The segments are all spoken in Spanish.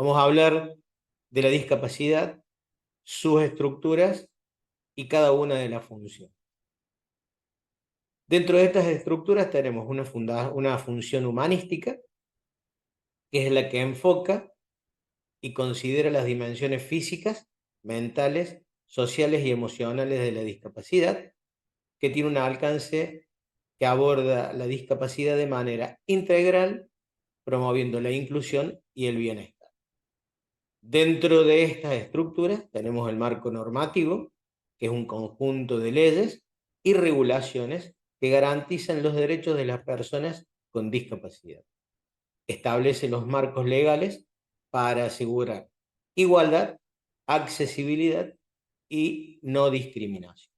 Vamos a hablar de la discapacidad, sus estructuras y cada una de las funciones. Dentro de estas estructuras tenemos una función humanística, que es la que enfoca y considera las dimensiones físicas, mentales, sociales y emocionales de la discapacidad, que tiene un alcance que aborda la discapacidad de manera integral, promoviendo la inclusión y el bienestar. Dentro de estas estructuras tenemos el marco normativo, que es un conjunto de leyes y regulaciones que garantizan los derechos de las personas con discapacidad. Establece los marcos legales para asegurar igualdad, accesibilidad y no discriminación.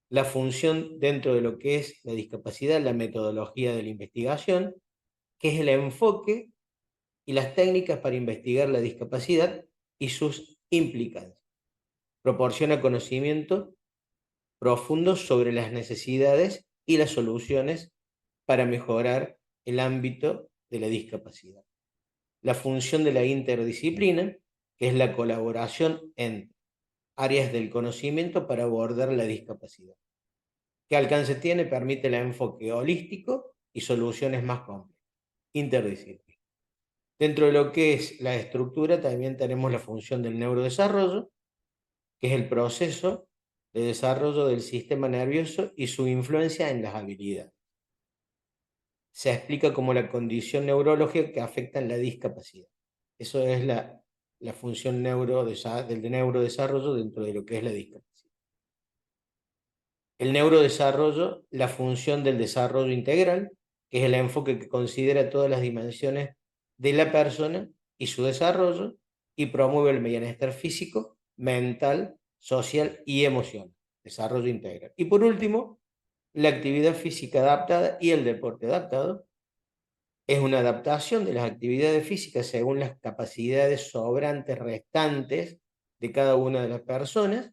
La función dentro de lo que es la discapacidad, la metodología de la investigación, que es el enfoque y las técnicas para investigar la discapacidad y sus implicancias. Proporciona conocimiento profundo sobre las necesidades y las soluciones para mejorar el ámbito de la discapacidad. La función de la interdisciplina, que es la colaboración entre áreas del conocimiento para abordar la discapacidad. ¿Qué alcance tiene? Permite el enfoque holístico y soluciones más complejas, interdisciplina. Dentro de lo que es la estructura también tenemos la función del neurodesarrollo, que es el proceso de desarrollo del sistema nervioso y su influencia en las habilidades. Se explica como la condición neurológica que afecta en la discapacidad. Eso es la función del neurodesarrollo dentro de lo que es la discapacidad. El neurodesarrollo, la función del desarrollo integral, que es el enfoque que considera todas las dimensiones de la persona y su desarrollo, y promueve el bienestar físico, mental, social y emocional. Desarrollo integral. Y por último, la actividad física adaptada y el deporte adaptado es una adaptación de las actividades físicas según las capacidades sobrantes restantes de cada una de las personas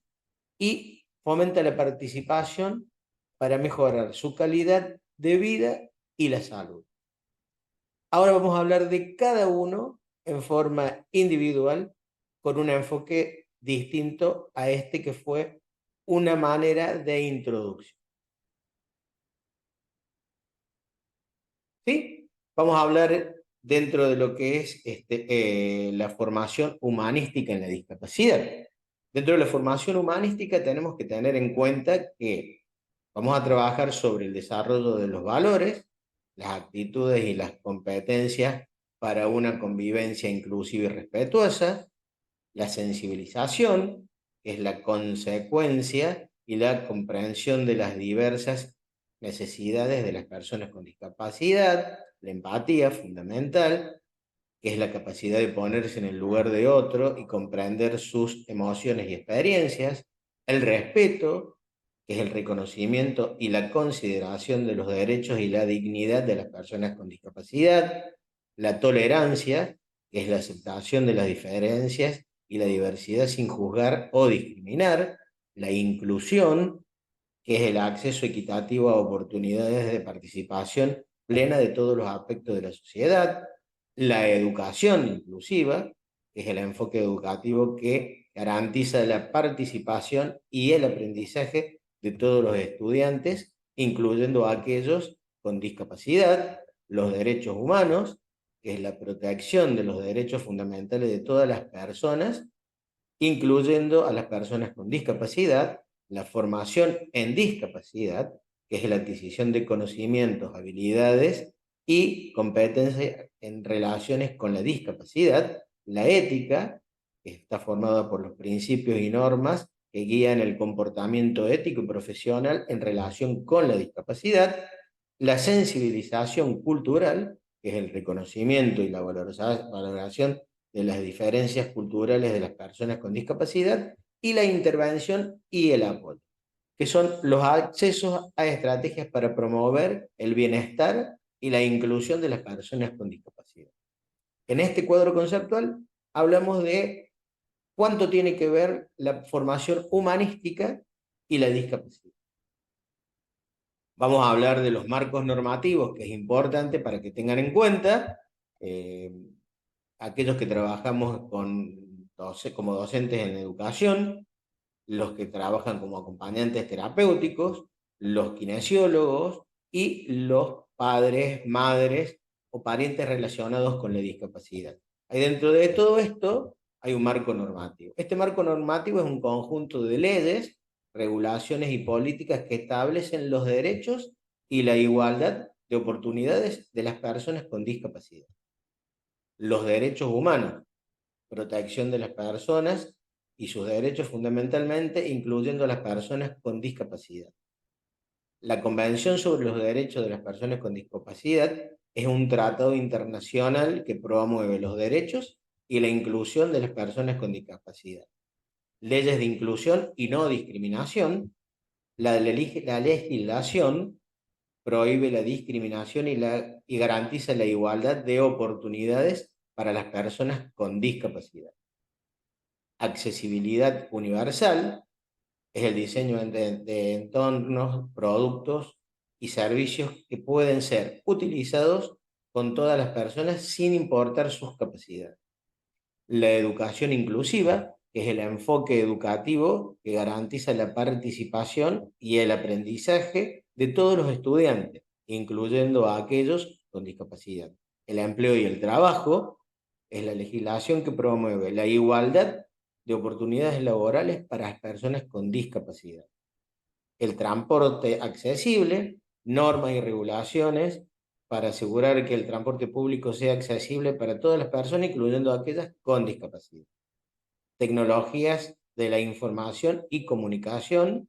y fomenta la participación para mejorar su calidad de vida y la salud. Ahora vamos a hablar de cada uno en forma individual con un enfoque distinto a este que fue una manera de introducción. ¿Sí? Vamos a hablar dentro de lo que es la formación humanística en la discapacidad. Dentro de la formación humanística tenemos que tener en cuenta que vamos a trabajar sobre el desarrollo de los valores, las actitudes y las competencias para una convivencia inclusiva y respetuosa, la sensibilización, que es la consecuencia y la comprensión de las diversas necesidades de las personas con discapacidad, la empatía fundamental, que es la capacidad de ponerse en el lugar de otro y comprender sus emociones y experiencias, el respeto, que es el reconocimiento y la consideración de los derechos y la dignidad de las personas con discapacidad, la tolerancia, que es la aceptación de las diferencias y la diversidad sin juzgar o discriminar, la inclusión, que es el acceso equitativo a oportunidades de participación plena de todos los aspectos de la sociedad, la educación inclusiva, que es el enfoque educativo que garantiza la participación y el aprendizaje de todos los estudiantes, incluyendo a aquellos con discapacidad, los derechos humanos, que es la protección de los derechos fundamentales de todas las personas, incluyendo a las personas con discapacidad, la formación en discapacidad, que es la adquisición de conocimientos, habilidades y competencias en relaciones con la discapacidad, la ética, que está formada por los principios y normas que guían el comportamiento ético y profesional en relación con la discapacidad, la sensibilización cultural, que es el reconocimiento y la valoración de las diferencias culturales de las personas con discapacidad, y la intervención y el apoyo, que son los accesos a estrategias para promover el bienestar y la inclusión de las personas con discapacidad. En este cuadro conceptual hablamos de cuánto tiene que ver la formación humanística y la discapacidad. Vamos a hablar de los marcos normativos, que es importante para que tengan en cuenta. aquellos que trabajamos como docentes en educación, los que trabajan como acompañantes terapéuticos, los kinesiólogos y los padres, madres o parientes relacionados con la discapacidad. Ahí dentro de todo esto hay un marco normativo. Este marco normativo es un conjunto de leyes, regulaciones y políticas que establecen los derechos y la igualdad de oportunidades de las personas con discapacidad. Los derechos humanos, protección de las personas y sus derechos fundamentalmente, incluyendo a las personas con discapacidad. La Convención sobre los Derechos de las Personas con Discapacidad es un tratado internacional que promueve los derechos y la inclusión de las personas con discapacidad. Leyes de inclusión y no discriminación. La legislación prohíbe la discriminación y garantiza la igualdad de oportunidades para las personas con discapacidad. Accesibilidad universal es el diseño de entornos, productos y servicios que pueden ser utilizados con todas las personas sin importar sus capacidades. La educación inclusiva, que es el enfoque educativo que garantiza la participación y el aprendizaje de todos los estudiantes, incluyendo a aquellos con discapacidad. El empleo y el trabajo es la legislación que promueve la igualdad de oportunidades laborales para las personas con discapacidad. El transporte accesible, normas y regulaciones para asegurar que el transporte público sea accesible para todas las personas, incluyendo aquellas con discapacidad. Tecnologías de la información y comunicación,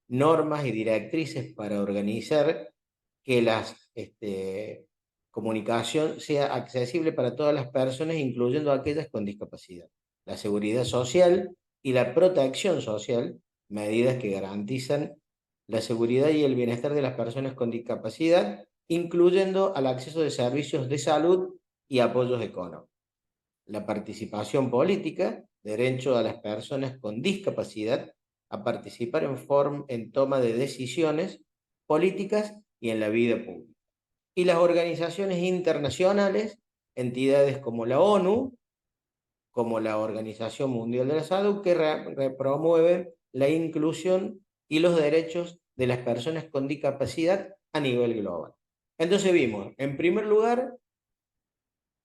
normas y directrices para organizar que la comunicación sea accesible para todas las personas, incluyendo aquellas con discapacidad. La seguridad social y la protección social, medidas que garantizan la seguridad y el bienestar de las personas con discapacidad, incluyendo al acceso de servicios de salud y apoyos económicos. La participación política, derecho a las personas con discapacidad a participar en toma de decisiones políticas y en la vida pública. Y las organizaciones internacionales, entidades como la ONU, como la Organización Mundial de la Salud, que promueven la inclusión y los derechos de las personas con discapacidad a nivel global. Entonces vimos, en primer lugar,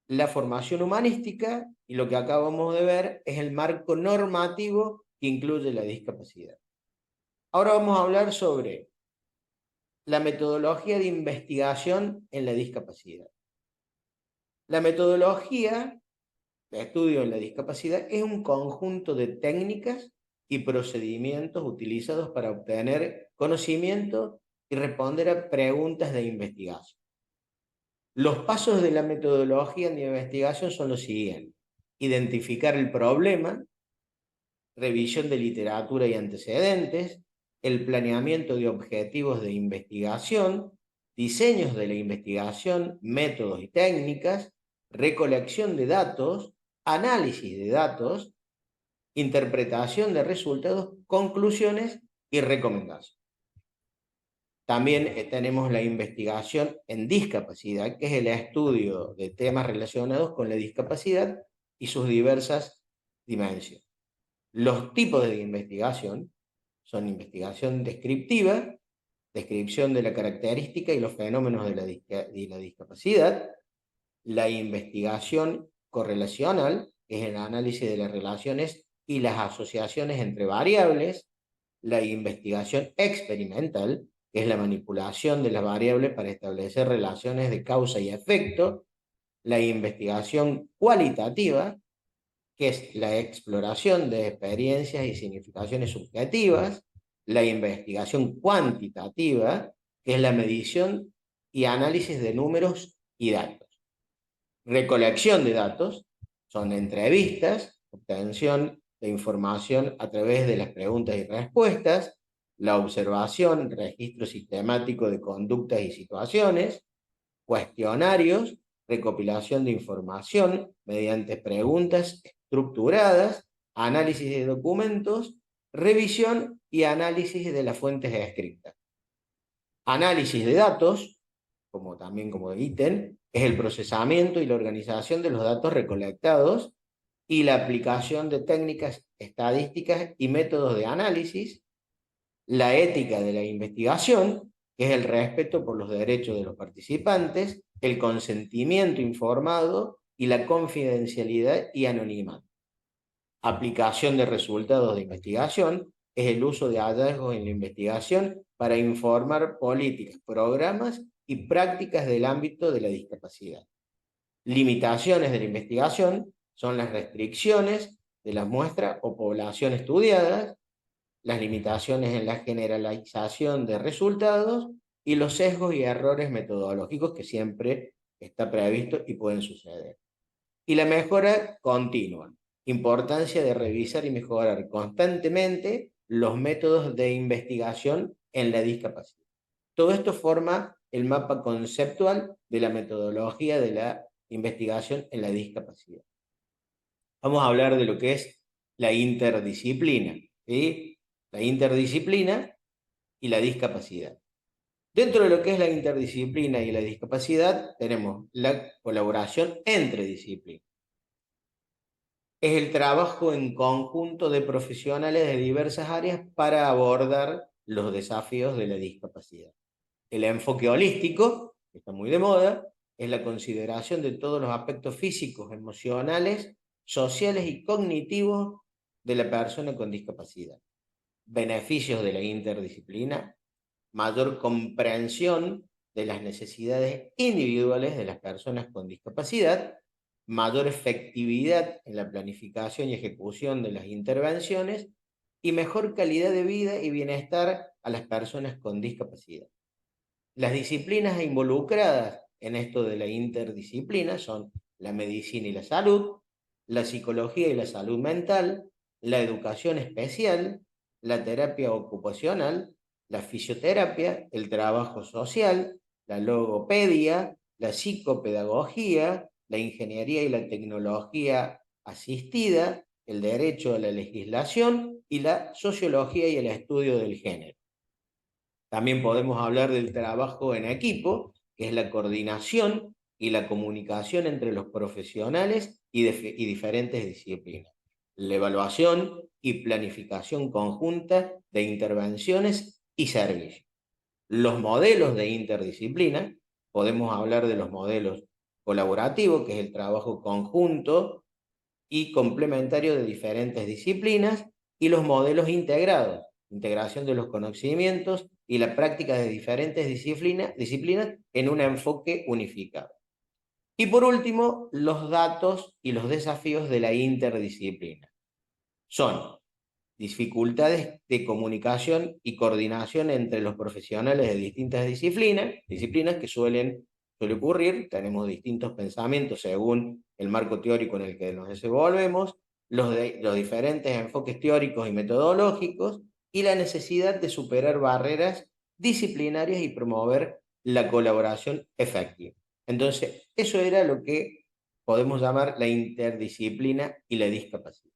la formación humanística, y lo que acabamos de ver es el marco normativo que incluye la discapacidad. Ahora vamos a hablar sobre la metodología de investigación en la discapacidad. La metodología de estudio en la discapacidad es un conjunto de técnicas y procedimientos utilizados para obtener conocimiento y responder a preguntas de investigación. Los pasos de la metodología de investigación son los siguientes: identificar el problema, revisión de literatura y antecedentes, el planeamiento de objetivos de investigación, diseños de la investigación, métodos y técnicas, recolección de datos, análisis de datos, interpretación de resultados, conclusiones y recomendaciones. También tenemos la investigación en discapacidad, que es el estudio de temas relacionados con la discapacidad y sus diversas dimensiones. Los tipos de investigación son investigación descriptiva, descripción de la característica y los fenómenos de la discapacidad, la investigación correlacional, que es el análisis de las relaciones y las asociaciones entre variables, la investigación experimental, que es la manipulación de las variables para establecer relaciones de causa y efecto, la investigación cualitativa, que es la exploración de experiencias y significaciones subjetivas, la investigación cuantitativa, que es la medición y análisis de números y datos. Recolección de datos, son entrevistas, obtención de información a través de las preguntas y respuestas, la observación, registro sistemático de conductas y situaciones, cuestionarios, recopilación de información mediante preguntas estructuradas, análisis de documentos, revisión y análisis de las fuentes escritas. Análisis de datos, también como ítem, es el procesamiento y la organización de los datos recolectados y la aplicación de técnicas estadísticas y métodos de análisis, la ética de la investigación, que es el respeto por los derechos de los participantes, el consentimiento informado y la confidencialidad y anonimato. Aplicación de resultados de investigación es el uso de hallazgos en la investigación para informar políticas, programas y prácticas del ámbito de la discapacidad. Limitaciones de la investigación son las restricciones de las muestras o población estudiadas, las limitaciones en la generalización de resultados y los sesgos y errores metodológicos que siempre está previsto y pueden suceder. Y la mejora continua, importancia de revisar y mejorar constantemente los métodos de investigación en la discapacidad. Todo esto forma el mapa conceptual de la metodología de la investigación en la discapacidad. Vamos a hablar de lo que es la interdisciplina, ¿sí? La interdisciplina y la discapacidad. Dentro de lo que es la interdisciplina y la discapacidad, tenemos la colaboración entre disciplinas. Es el trabajo en conjunto de profesionales de diversas áreas para abordar los desafíos de la discapacidad. El enfoque holístico, que está muy de moda, es la consideración de todos los aspectos físicos, emocionales, sociales y cognitivos de la persona con discapacidad. Beneficios de la interdisciplina: mayor comprensión de las necesidades individuales de las personas con discapacidad, mayor efectividad en la planificación y ejecución de las intervenciones y mejor calidad de vida y bienestar a las personas con discapacidad. Las disciplinas involucradas en esto de la interdisciplina son la medicina y la salud, la psicología y la salud mental, la educación especial, la terapia ocupacional, la fisioterapia, el trabajo social, la logopedia, la psicopedagogía, la ingeniería y la tecnología asistida, el derecho a la legislación y la sociología y el estudio del género. También podemos hablar del trabajo en equipo, que es la coordinación y la comunicación entre los profesionales y diferentes disciplinas. La evaluación y planificación conjunta de intervenciones y servicios. Los modelos de interdisciplina, podemos hablar de los modelos colaborativos, que es el trabajo conjunto y complementario de diferentes disciplinas, y los modelos integrados, integración de los conocimientos y la práctica de diferentes disciplinas en un enfoque unificado. Y por último, los datos y los desafíos de la interdisciplina. Son dificultades de comunicación y coordinación entre los profesionales de distintas disciplinas que suele ocurrir. Tenemos distintos pensamientos según el marco teórico en el que nos desenvolvemos, los diferentes enfoques teóricos y metodológicos, y la necesidad de superar barreras disciplinarias y promover la colaboración efectiva. Entonces, eso era lo que podemos llamar la interdisciplina y la discapacidad.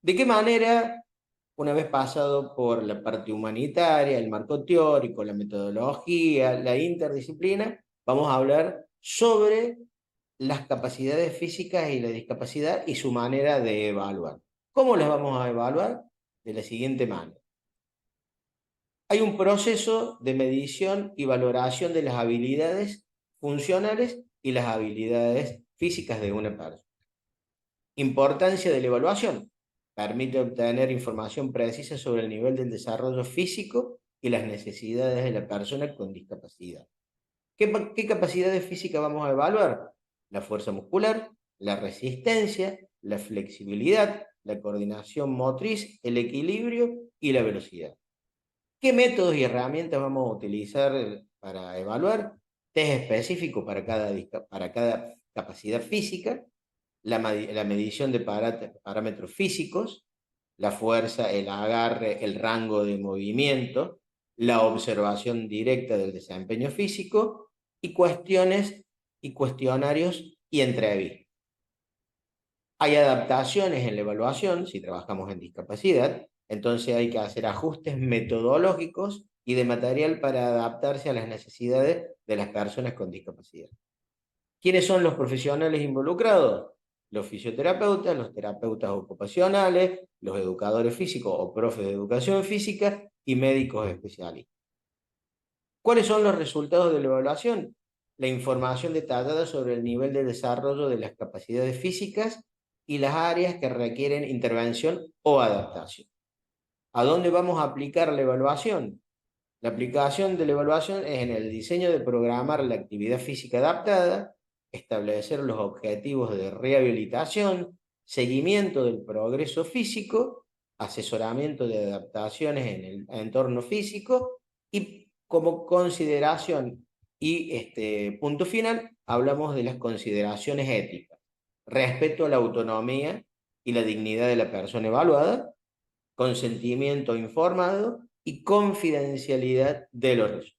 ¿De qué manera, una vez pasado por la parte humanitaria, el marco teórico, la metodología, la interdisciplina, vamos a hablar sobre las capacidades físicas y la discapacidad y su manera de evaluar? ¿Cómo las vamos a evaluar? De la siguiente manera. Hay un proceso de medición y valoración de las habilidades funcionales y las habilidades físicas de una persona. Importancia de la evaluación: permite obtener información precisa sobre el nivel del desarrollo físico y las necesidades de la persona con discapacidad. ¿Qué capacidades físicas vamos a evaluar? La fuerza muscular, la resistencia, la flexibilidad, la coordinación motriz, el equilibrio y la velocidad. ¿Qué métodos y herramientas vamos a utilizar para evaluar? Test específico para cada capacidad física, la medición de parámetros físicos, la fuerza, el agarre, el rango de movimiento, la observación directa del desempeño físico y cuestiones y cuestionarios y entrevistas. Hay adaptaciones en la evaluación si trabajamos en discapacidad, entonces hay que hacer ajustes metodológicos y de material para adaptarse a las necesidades de las personas con discapacidad. ¿Quiénes son los profesionales involucrados? Los fisioterapeutas, los terapeutas ocupacionales, los educadores físicos o profes de educación física y médicos especialistas. ¿Cuáles son los resultados de la evaluación? La información detallada sobre el nivel de desarrollo de las capacidades físicas y las áreas que requieren intervención o adaptación. ¿A dónde vamos a aplicar la evaluación? La aplicación de la evaluación es en el diseño de programar la actividad física adaptada, establecer los objetivos de rehabilitación, seguimiento del progreso físico, asesoramiento de adaptaciones en el entorno físico y como consideración y punto final, hablamos de las consideraciones éticas, respeto a la autonomía y la dignidad de la persona evaluada, consentimiento informado y confidencialidad de los resultados.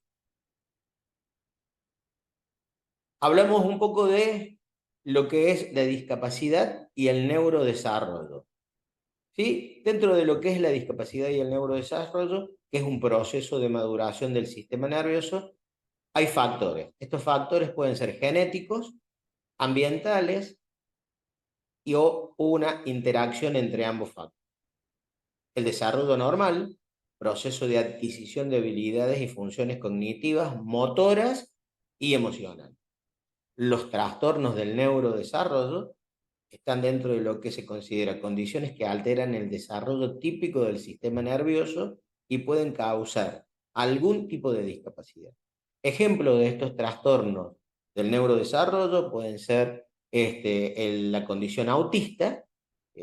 Hablamos un poco de lo que es la discapacidad y el neurodesarrollo. ¿Sí? Dentro de lo que es la discapacidad y el neurodesarrollo, que es un proceso de maduración del sistema nervioso, hay factores. Estos factores pueden ser genéticos, ambientales o una interacción entre ambos factores. El desarrollo normal, proceso de adquisición de habilidades y funciones cognitivas, motoras y emocionales. Los trastornos del neurodesarrollo están dentro de lo que se considera condiciones que alteran el desarrollo típico del sistema nervioso y pueden causar algún tipo de discapacidad. Ejemplos de estos trastornos del neurodesarrollo pueden ser la condición autista,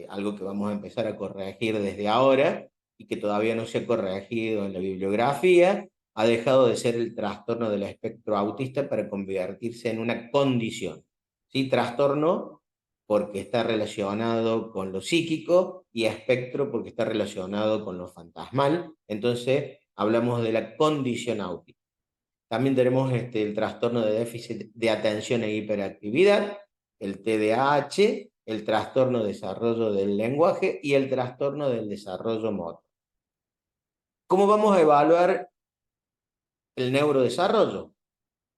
algo que vamos a empezar a corregir desde ahora y que todavía no se ha corregido en la bibliografía, ha dejado de ser el trastorno del espectro autista para convertirse en una condición. ¿Sí? Trastorno porque está relacionado con lo psíquico y espectro porque está relacionado con lo fantasmal. Entonces, hablamos de la condición autista. También tenemos el trastorno de déficit de atención e hiperactividad, el TDAH, el trastorno de desarrollo del lenguaje y el trastorno del desarrollo motor. ¿Cómo vamos a evaluar el neurodesarrollo?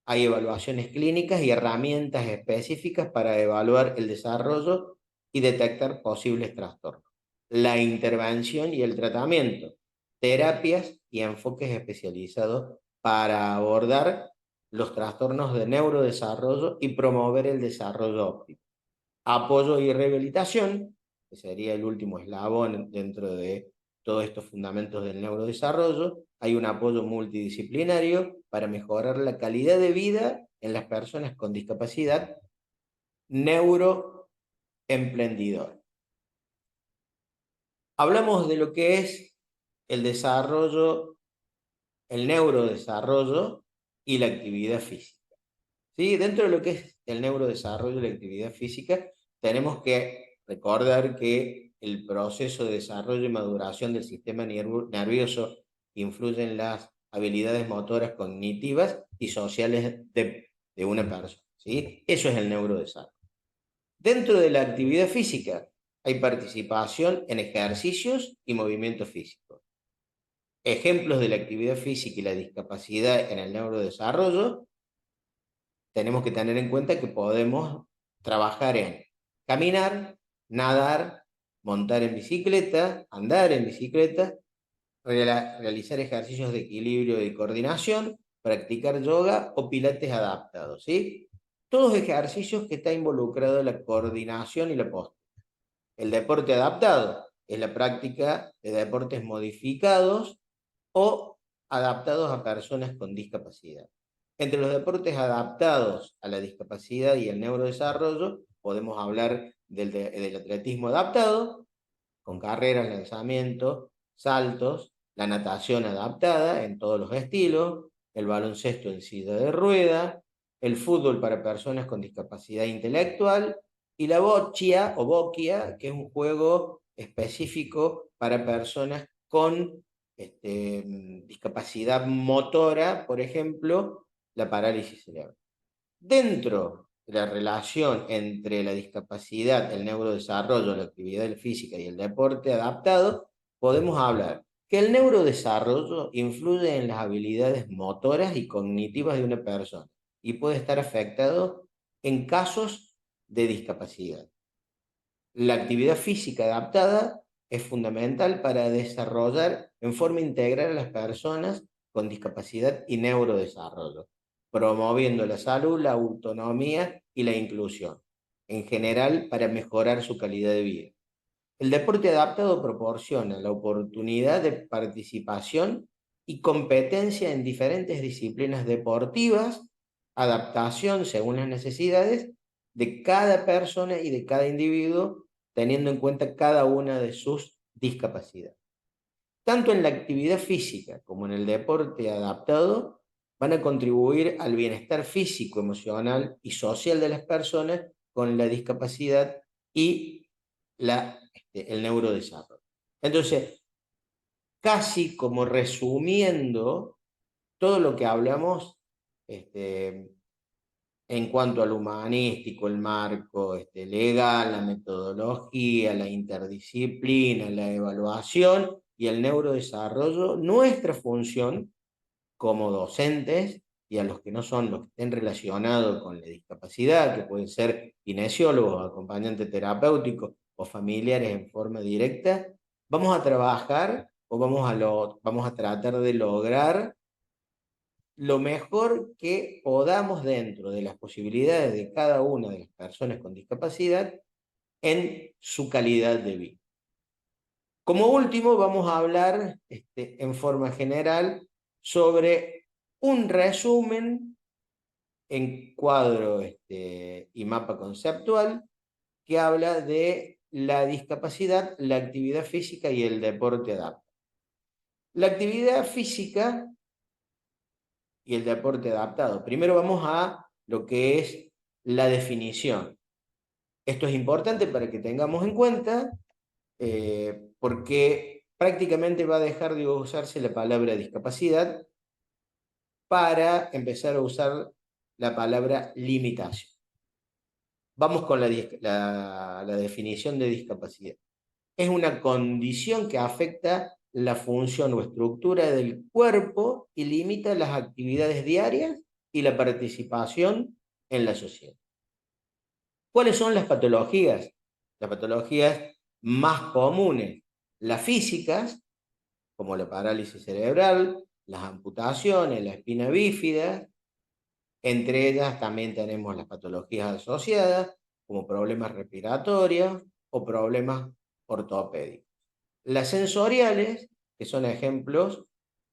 Hay evaluaciones clínicas y herramientas específicas para evaluar el desarrollo y detectar posibles trastornos. La intervención y el tratamiento, terapias y enfoques especializados para abordar los trastornos de neurodesarrollo y promover el desarrollo óptimo. Apoyo y rehabilitación, que sería el último eslabón dentro de todos estos fundamentos del neurodesarrollo. Hay un apoyo multidisciplinario para mejorar la calidad de vida en las personas con discapacidad neuroemprendedor. Hablamos de lo que es el desarrollo, el neurodesarrollo y la actividad física. ¿Sí? Dentro de lo que es el neurodesarrollo y la actividad física, tenemos que recordar que el proceso de desarrollo y maduración del sistema nervioso influye en las habilidades motoras, cognitivas y sociales de una persona. ¿Sí? Eso es el neurodesarrollo. Dentro de la actividad física hay participación en ejercicios y movimiento físico. Ejemplos de la actividad física y la discapacidad en el neurodesarrollo, tenemos que tener en cuenta que podemos trabajar en caminar, nadar, montar en bicicleta, andar en bicicleta, realizar ejercicios de equilibrio y coordinación, practicar yoga o pilates adaptados, ¿sí? Todos ejercicios que está involucrado la coordinación y la postura. El deporte adaptado es la práctica de deportes modificados o adaptados a personas con discapacidad. Entre los deportes adaptados a la discapacidad y el neurodesarrollo, podemos hablar del atletismo adaptado, con carreras, lanzamientos, saltos, la natación adaptada en todos los estilos, el baloncesto en silla de rueda, el fútbol para personas con discapacidad intelectual y la boccia o boquia, que es un juego específico para personas con discapacidad motora, por ejemplo, la parálisis cerebral. Dentro de la relación entre la discapacidad, el neurodesarrollo, la actividad física y el deporte adaptado, podemos hablar que el neurodesarrollo influye en las habilidades motoras y cognitivas de una persona y puede estar afectado en casos de discapacidad. La actividad física adaptada es fundamental para desarrollar en forma integral a las personas con discapacidad y neurodesarrollo, promoviendo la salud, la autonomía y la inclusión, en general para mejorar su calidad de vida. El deporte adaptado proporciona la oportunidad de participación y competencia en diferentes disciplinas deportivas, adaptación según las necesidades de cada persona y de cada individuo, teniendo en cuenta cada una de sus discapacidades. Tanto en la actividad física como en el deporte adaptado van a contribuir al bienestar físico, emocional y social de las personas con la discapacidad y el neurodesarrollo. Entonces, casi como resumiendo todo lo que hablamos en cuanto al humanístico, el marco legal, la metodología, la interdisciplina, la evaluación y el neurodesarrollo, nuestra función como docentes y a los que no son los que estén relacionados con la discapacidad, que pueden ser kinesiólogos, acompañantes terapéuticos o familiares en forma directa, vamos a trabajar o vamos a tratar de lograr lo mejor que podamos dentro de las posibilidades de cada una de las personas con discapacidad en su calidad de vida. Como último, vamos a hablar en forma general sobre un resumen en cuadro y mapa conceptual que habla de la discapacidad, la actividad física y el deporte adaptado. La actividad física y el deporte adaptado. Primero vamos a lo que es la definición. Esto es importante para que tengamos en cuenta porque prácticamente va a dejar de usarse la palabra discapacidad para empezar a usar la palabra limitación. Vamos con la definición de discapacidad. Es una condición que afecta la función o estructura del cuerpo y limita las actividades diarias y la participación en la sociedad. ¿Cuáles son las patologías? Las patologías más comunes, las físicas, como la parálisis cerebral, las amputaciones, la espina bífida. Entre ellas también tenemos las patologías asociadas, como problemas respiratorios o problemas ortopédicos. Las sensoriales, que son ejemplos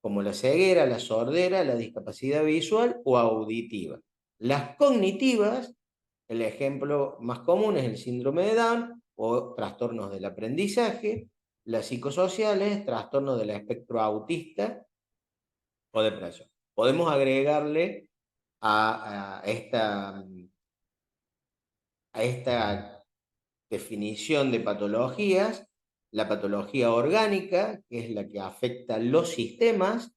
como la ceguera, la sordera, la discapacidad visual o auditiva. Las cognitivas, el ejemplo más común es el síndrome de Down o trastornos del aprendizaje. Las psicosociales, trastornos del espectro autista o depresión. Podemos agregarle a esta definición de patologías la patología orgánica, que es la que afecta los sistemas,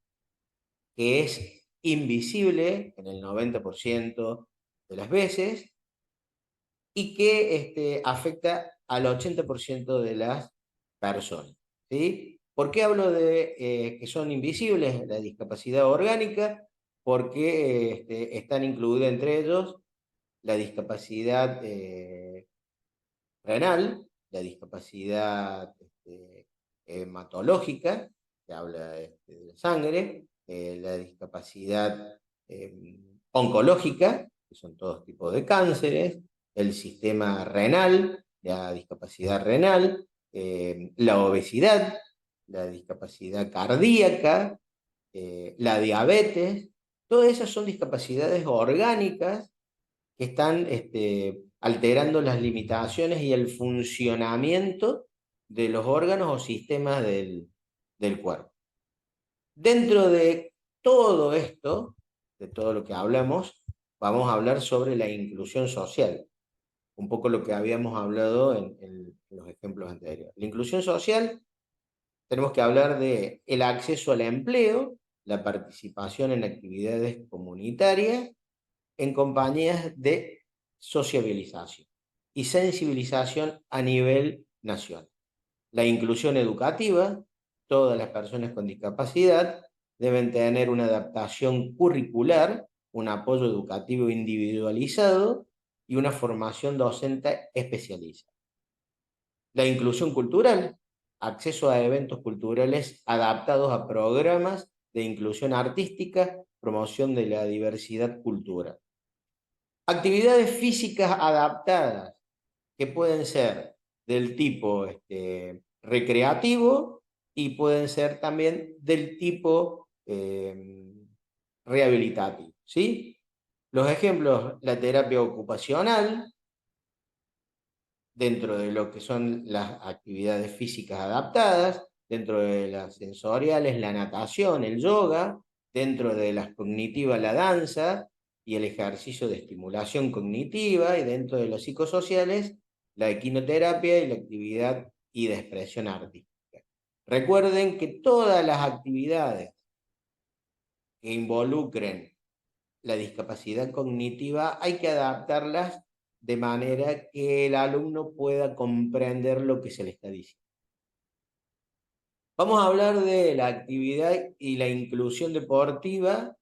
que es invisible en el 90% de las veces y que afecta al 80% de las personas. ¿Sí? ¿Por qué hablo de que son invisibles? La discapacidad orgánica, porque están incluidas entre ellos la discapacidad renal, la discapacidad hematológica, que habla de la sangre, la discapacidad oncológica, que son todos tipos de cánceres, el sistema renal, la discapacidad renal, la obesidad, la discapacidad cardíaca, la diabetes, todas esas son discapacidades orgánicas que están alterando las limitaciones y el funcionamiento de los órganos o sistemas del cuerpo. Dentro de todo esto, de todo lo que hablamos, vamos a hablar sobre la inclusión social, un poco lo que habíamos hablado en los ejemplos anteriores. La inclusión social, tenemos que hablar de el acceso al empleo, la participación en actividades comunitarias, en compañías de sociabilización y sensibilización a nivel nacional. La inclusión educativa, todas las personas con discapacidad deben tener una adaptación curricular, un apoyo educativo individualizado y una formación docente especializada. La inclusión cultural, acceso a eventos culturales adaptados a programas de inclusión artística, promoción de la diversidad cultural. Actividades físicas adaptadas, que pueden ser del tipo recreativo y pueden ser también del tipo rehabilitativo, ¿sí? Los ejemplos, la terapia ocupacional, dentro de lo que son las actividades físicas adaptadas, dentro de las sensoriales, la natación, el yoga, dentro de las cognitivas, la danza y el ejercicio de estimulación cognitiva, y dentro de los psicosociales, la equinoterapia y la actividad y de expresión artística. Recuerden que todas las actividades que involucren la discapacidad cognitiva hay que adaptarlas de manera que el alumno pueda comprender lo que se le está diciendo. Vamos a hablar de la actividad y la inclusión deportiva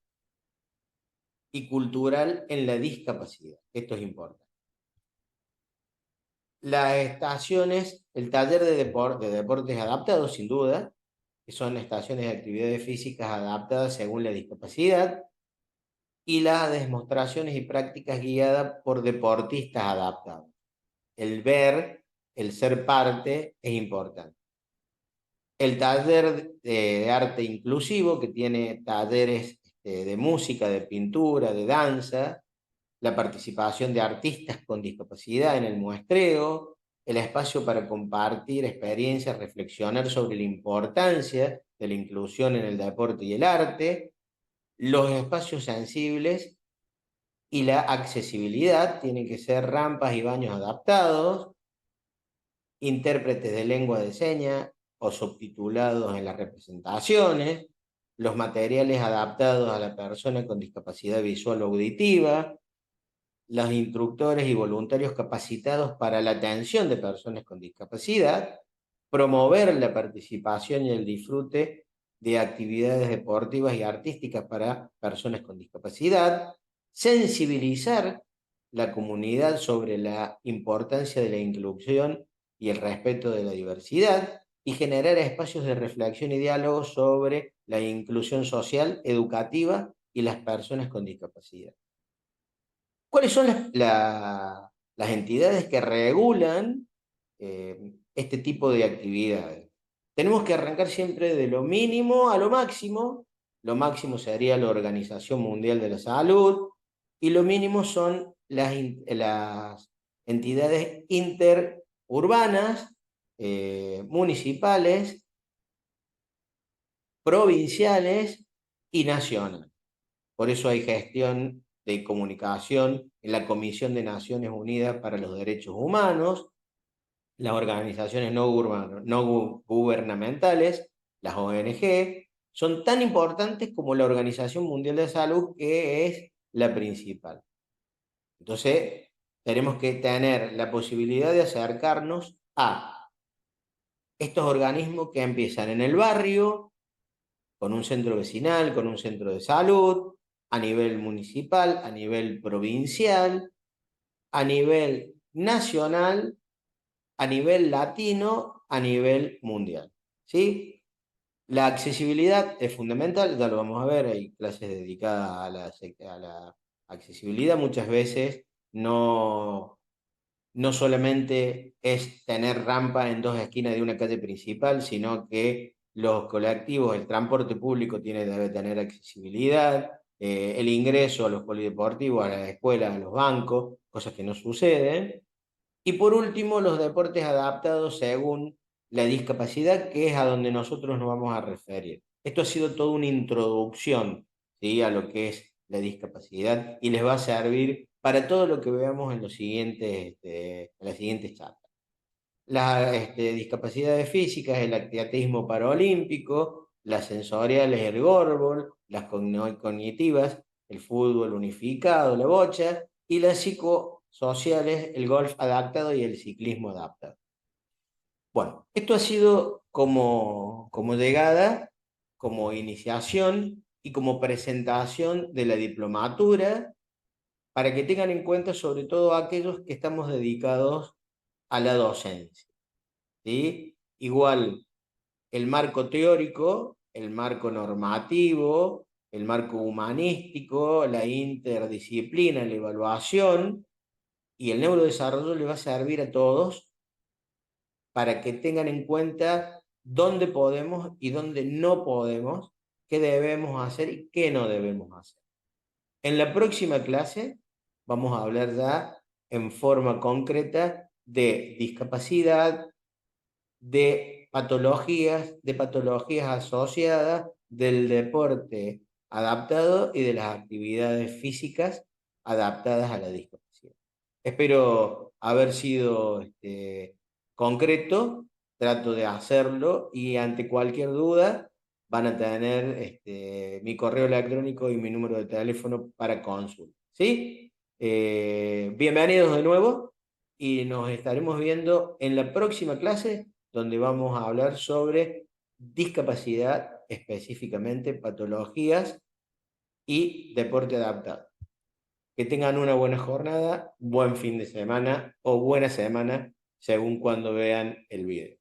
y cultural en la discapacidad. Esto es importante. Las estaciones, el taller de deportes adaptados, sin duda, que son estaciones de actividades físicas adaptadas según la discapacidad, y las demostraciones y prácticas guiadas por deportistas adaptados. El ver, el ser parte es importante. El taller de arte inclusivo, que tiene talleres de música, de pintura, de danza, la participación de artistas con discapacidad en el muestreo, el espacio para compartir experiencias, reflexionar sobre la importancia de la inclusión en el deporte y el arte, los espacios sensibles y la accesibilidad, tienen que ser rampas y baños adaptados, intérpretes de lengua de señas o subtitulados en las representaciones, los materiales adaptados a la persona con discapacidad visual o auditiva, los instructores y voluntarios capacitados para la atención de personas con discapacidad, promover la participación y el disfrute de actividades deportivas y artísticas para personas con discapacidad, sensibilizar la comunidad sobre la importancia de la inclusión y el respeto de la diversidad, y generar espacios de reflexión y diálogo sobre la inclusión social, educativa y las personas con discapacidad. ¿Cuáles son las entidades que regulan este tipo de actividades? Tenemos que arrancar siempre de lo mínimo a lo máximo. Lo máximo sería la Organización Mundial de la Salud y lo mínimo son las entidades interurbanas, municipales, provinciales y nacionales. Por eso hay gestión de comunicación en la Comisión de Naciones Unidas para los Derechos Humanos, las organizaciones no gubernamentales, las ONG, son tan importantes como la Organización Mundial de Salud, que es la principal. Entonces, tenemos que tener la posibilidad de acercarnos a estos organismos que empiezan en el barrio, con un centro vecinal, con un centro de salud, a nivel municipal, a nivel provincial, a nivel nacional, a nivel latino, a nivel mundial, ¿sí? La accesibilidad es fundamental, ya lo vamos a ver, hay clases dedicadas a la accesibilidad. Muchas veces no solamente es tener rampa en dos esquinas de una calle principal, sino que los colectivos, el transporte público debe tener accesibilidad, el ingreso a los polideportivos, a las escuelas, a los bancos, cosas que no suceden. Y por último, los deportes adaptados según la discapacidad, que es a donde nosotros nos vamos a referir. Esto ha sido toda una introducción, ¿sí?, a lo que es la discapacidad, y les va a servir para todo lo que veamos en las siguientes charlas. Las discapacidades físicas, el atletismo paralímpico, las sensoriales, el gorbol, las cognitivas, el fútbol unificado, la bocha, y las psicosociales, el golf adaptado y el ciclismo adaptado. Bueno, esto ha sido como llegada, como iniciación y como presentación de la diplomatura, para que tengan en cuenta sobre todo aquellos que estamos dedicados a la docencia, ¿sí? Igual el marco teórico, el marco normativo, el marco humanístico, la interdisciplina, la evaluación y el neurodesarrollo le va a servir a todos para que tengan en cuenta dónde podemos y dónde no podemos, qué debemos hacer y qué no debemos hacer. En la próxima clase vamos a hablar ya en forma concreta de discapacidad, de patologías asociadas, del deporte adaptado y de las actividades físicas adaptadas a la discapacidad. Espero haber sido concreto, trato de hacerlo y ante cualquier duda van a tener mi correo electrónico y mi número de teléfono para consulta. ¿Sí? Bienvenidos de nuevo y nos estaremos viendo en la próxima clase donde vamos a hablar sobre discapacidad, específicamente patologías y deporte adaptado. Que tengan una buena jornada, buen fin de semana o buena semana, según cuando vean el video.